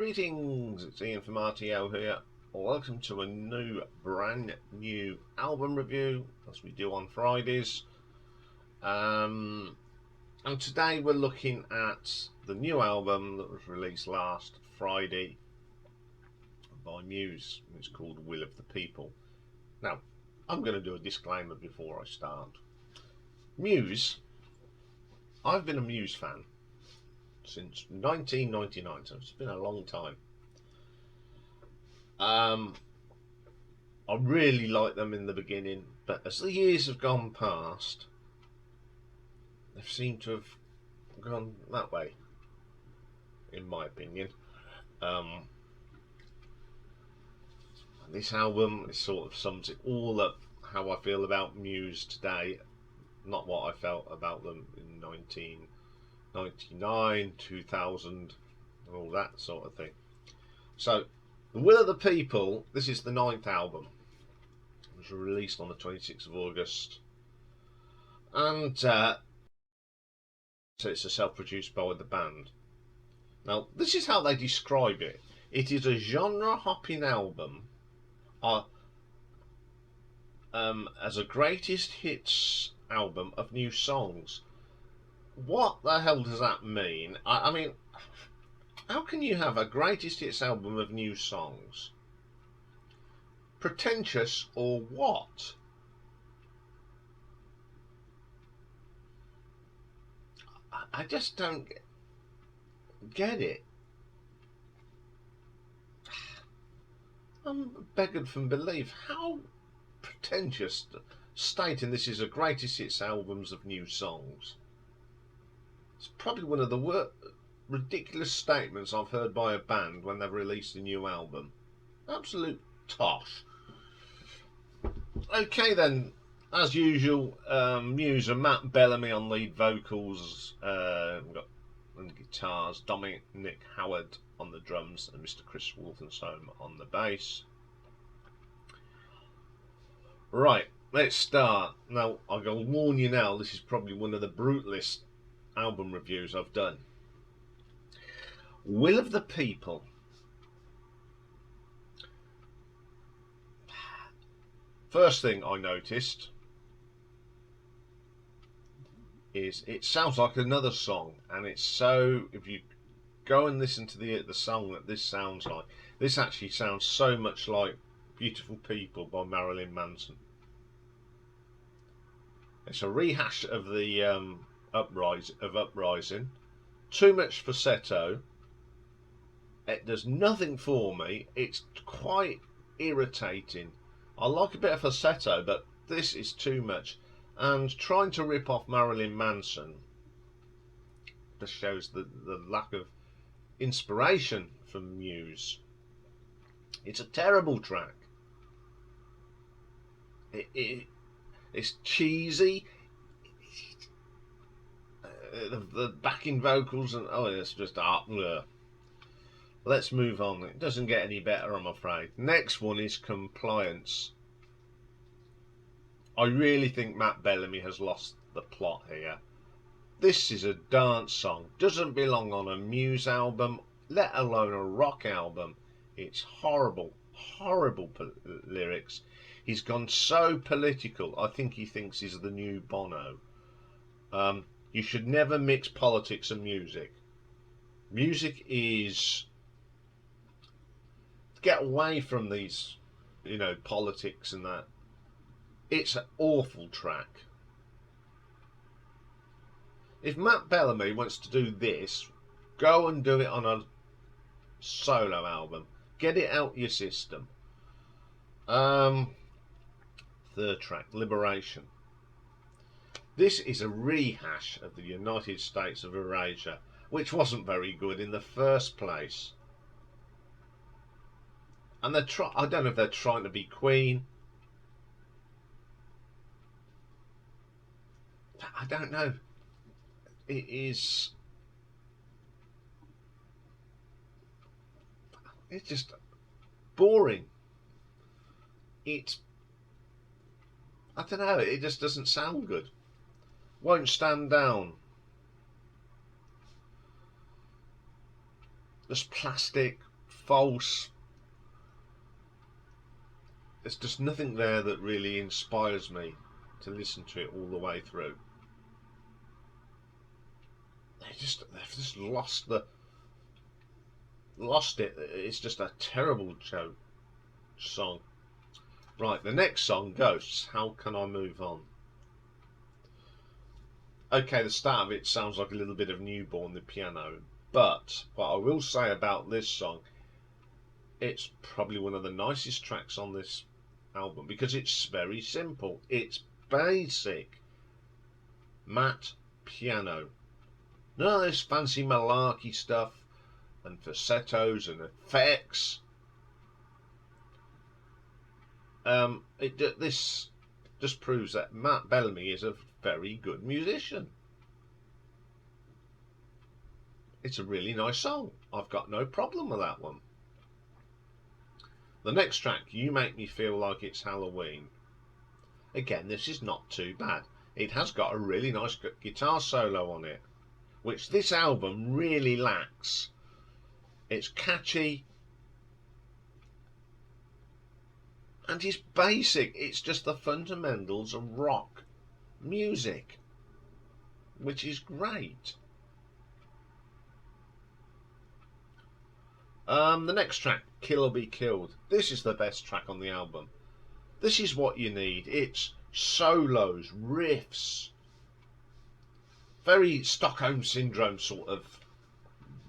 Greetings, it's Iain from RTO here. Welcome to a brand new album review, as we do on Fridays. And today we're looking at the new album that was released last Friday by Muse. It's called Will of the People. Now, I'm going to do a disclaimer before I start. Muse, I've been a Muse fan since 1999, so it's been a long time. I really liked them in the beginning, but as the years have gone past, they've seemed to have gone that way, in my opinion. This album sort of sums it all up, how I feel about Muse today, not what I felt about them in 1999, 2000, and all that sort of thing. So, The Will of the People, this is the 9th album. It was released on the 26th of August. And so it's a self-produced by the band. Now, this is how they describe it. It is a genre-hopping album as a greatest hits album of new songs. What the hell does that mean? I mean, how can you have a greatest hits album of new songs? Pretentious or what? I just don't get it. I'm beggared from belief. How pretentious, stating this is a greatest hits albums of new songs. It's probably one of the ridiculous statements I've heard by a band when they've released a new album. Absolute tosh. Okay then, as usual, Muse and Matt Bellamy on lead vocals, we've got on the guitars, Dominic Howard on the drums, and Mr. Chris Walthenstone on the bass. Right, let's start. Now, I'll warn you now, this is probably one of the brutalest album reviews I've done. Will of the People. First thing I noticed is it sounds like another song, and it's so, if you go and listen to the song that this sounds like, this actually sounds so much like Beautiful People by Marilyn Manson. It's a rehash of the Uprising. Too much falsetto. It does nothing for me. It's quite irritating. I like a bit of falsetto, but this is too much. And trying to rip off Marilyn Manson just shows the lack of inspiration from Muse. It's a terrible track. It's cheesy. The backing vocals and it's just Let's move on. It doesn't get any better, I'm afraid. Next one is Compliance. I really think Matt Bellamy has lost the plot here. This is a dance song. Doesn't belong on a Muse album, let alone a rock album. It's horrible, horrible lyrics. He's gone so political. I think he thinks he's the new Bono. You should never mix politics and music. Music is... Get away from these, politics and that. It's an awful track. If Matt Bellamy wants to do this, go and do it on a solo album. Get it out your system. Third track, Liberation. This is a rehash of the United States of Eurasia, which wasn't very good in the first place. And I don't know if they're trying to be Queen. I don't know. It's just boring. I don't know, it just doesn't sound good. Won't Stand Down. There's plastic, false. There's just nothing there that really inspires me to listen to it all the way through. They've just lost it. It's just a terrible song. Right, the next song, Ghosts. How can I move on? Okay, the start of it sounds like a little bit of Newborn, the piano, but what I will say about this song, it's probably one of the nicest tracks on this album because it's very simple. It's basic matte piano. None of this fancy malarkey stuff and falsettos and effects. This just proves that Matt Bellamy is a very good musician. It's a really nice song. I've got no problem with that one. The next track, You Make Me Feel Like It's Halloween. Again, this is not too bad. It has got a really nice guitar solo on it, which this album really lacks. It's catchy and it's basic. It's just the fundamentals of rock music, which is great. The next track, Kill or Be Killed. This is the best track on the album. This is what you need. It's solos, riffs, very Stockholm Syndrome sort of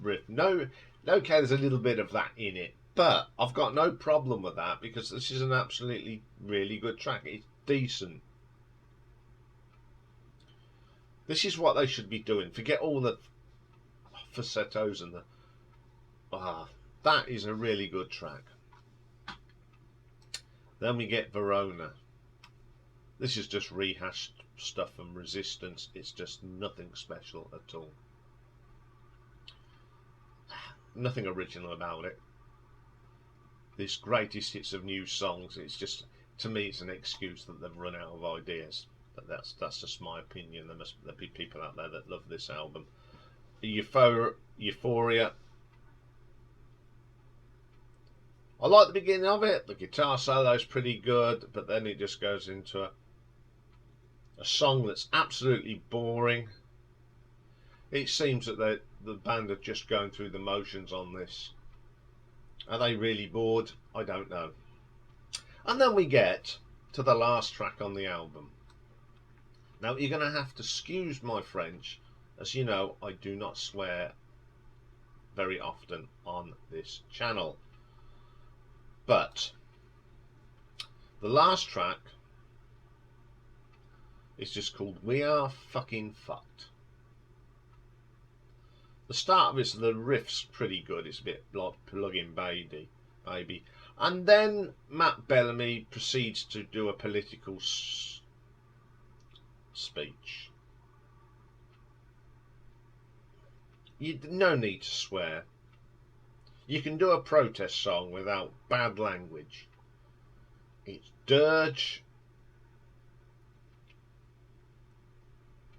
riff. No, okay, there's a little bit of that in it, but I've got no problem with that because this is an absolutely really good track. It's decent. This is what they should be doing. Forget all the falsettos and the... that is a really good track. Then we get Verona. This is just rehashed stuff from Resistance. It's just nothing special at all. Nothing original about it. This greatest hits of new songs, it's just, to me, it's an excuse that they've run out of ideas. But that's just my opinion. There'll be people out there that love this album. Euphoria. I like the beginning of it. The guitar solo is pretty good, but then it just goes into a song that's absolutely boring. It seems that the band are just going through the motions on this. Are they really bored? I don't know. And then we get to the last track on the album. Now you're going to have to excuse my French, as you know I do not swear very often on this channel. But the last track is just called We Are Fucking Fucked. The start of it, the riff's pretty good. It's a bit like Plug-in Baby. And then Matt Bellamy proceeds to do a political speech. No need to swear. You can do a protest song without bad language. It's dirge.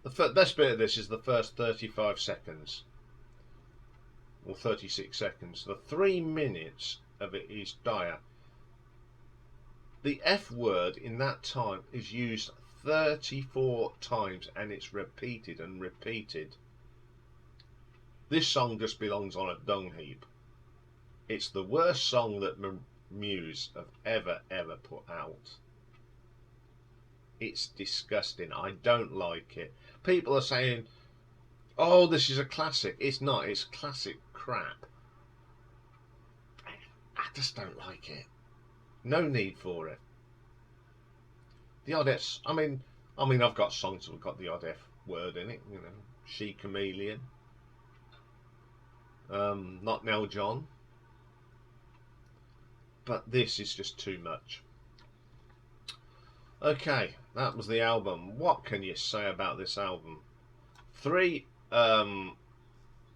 The best bit of this is the first 35 seconds. Or 36 seconds. The 3 minutes of it is dire. The F word in that time is used 34 times and it's repeated and repeated. This song just belongs on a dung heap. It's the worst song that Muse have ever put out. It's disgusting. I don't like it. People are saying, oh, this is a classic. It's not. It's classic crap. I just don't like it. No need for it. The odd S. I mean, I've got songs that have got the odd F word in it. You know, She Chameleon. Not Now John. But this is just too much. Okay, that was the album. What can you say about this album? 3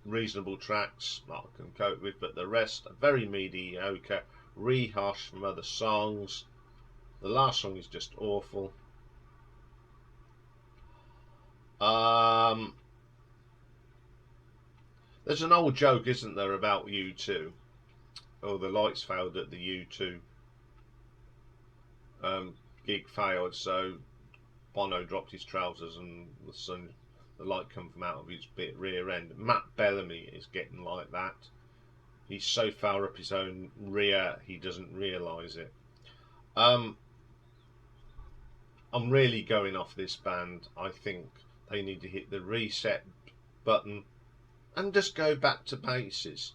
reasonable tracks that I can cope with, but the rest are very mediocre, rehashed from other songs. The last song is just awful. There's an old joke, isn't there, about U2, or the lights failed at the U2 gig failed, so Bono dropped his trousers and the light come from out of his bit rear end. Matt Bellamy is getting like that. He's so far up his own rear he doesn't realise it. I'm really going off this band. I think they need to hit the reset button and just go back to bases,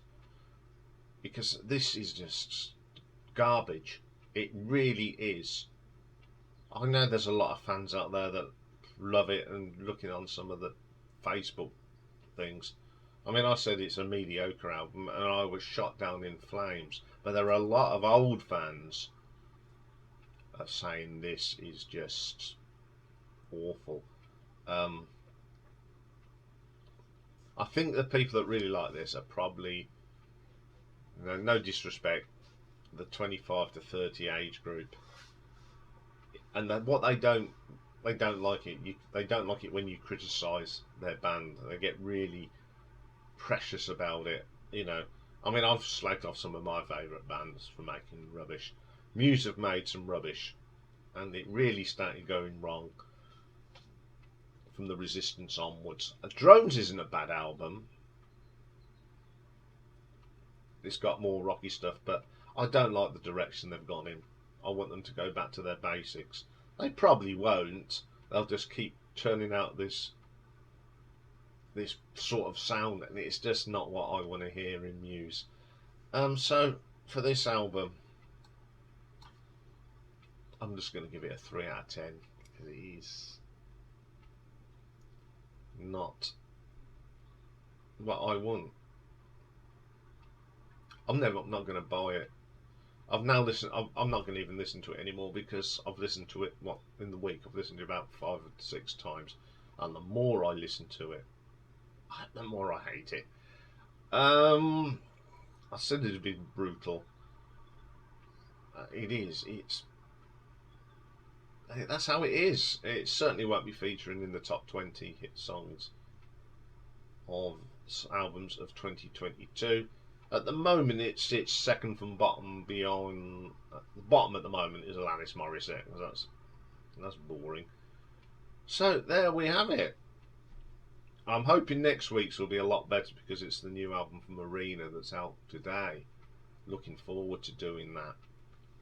because this is just garbage. It really is. I know there's a lot of fans out there that love it, and looking on some of the Facebook things, I mean, I said it's a mediocre album and I was shot down in flames, but there are a lot of old fans saying this is just awful. I think the people that really like this are probably, no disrespect, the 25 to 30 age group, and what they don't like it. They don't like it when you criticise their band. They get really precious about it. You know, I mean, I've slagged off some of my favourite bands for making rubbish. Muse have made some rubbish, and it really started going wrong from the Resistance onwards. Drones isn't a bad album. It's got more rocky stuff, but I don't like the direction they've gone in. I want them to go back to their basics. They probably won't. They'll just keep turning out this sort of sound, and it's just not what I want to hear in Muse. So for this album, I'm just going to give it a 3 out of 10. It is not what I want. I'm not going to buy it. I've now listened. I'm not going to even listen to it anymore, because I've listened to it in the week. I've listened to it about 5 or 6 times, and the more I listen to it, the more I hate it. I said it'd be brutal. It is. That's how it is. It certainly won't be featuring in the top 20 hit songs of albums of 2022. At the moment, it sits second from bottom. Beyond the bottom at the moment is Alanis Morissette. That's boring. So there we have it. I'm hoping next week's will be a lot better, because it's the new album from Arena that's out today. Looking forward to doing that,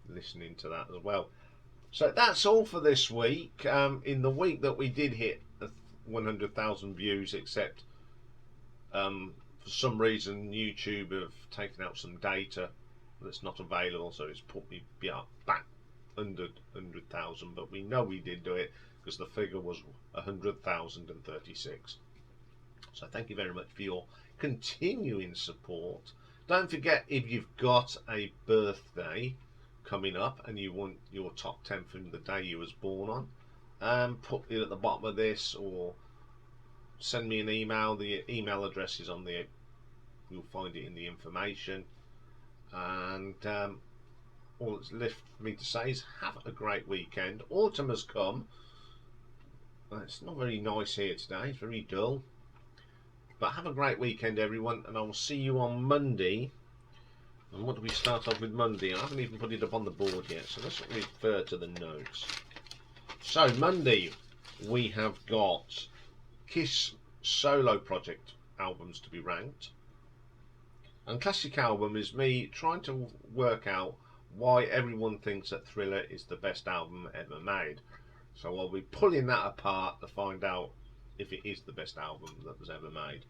listening to that as well. So that's all for this week. In the week that we did hit 100,000 views, except for some reason YouTube have taken out some data that's not available, so it's put me back under 100,000. But we know we did do it, because the figure was 100,036. So thank you very much for your continuing support. Don't forget, if you've got a birthday coming up and you want your top 10 from the day you was born on, put it at the bottom of this, or send me an email. The email address is on the, you'll find it in the information. And all that's left for me to say is have a great weekend. Autumn has come. It's not very nice here today, it's very dull. But have a great weekend, everyone, and I will see you on Monday. And what do we start off with Monday? I haven't even put it up on the board yet, so let's refer to the notes. So Monday we have got Kiss solo project albums to be ranked, and classic album is me trying to work out why everyone thinks that Thriller is the best album ever made. So I'll be pulling that apart to find out if it is the best album that was ever made.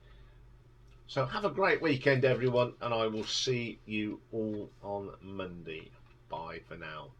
So have a great weekend, everyone, and I will see you all on Monday. Bye for now.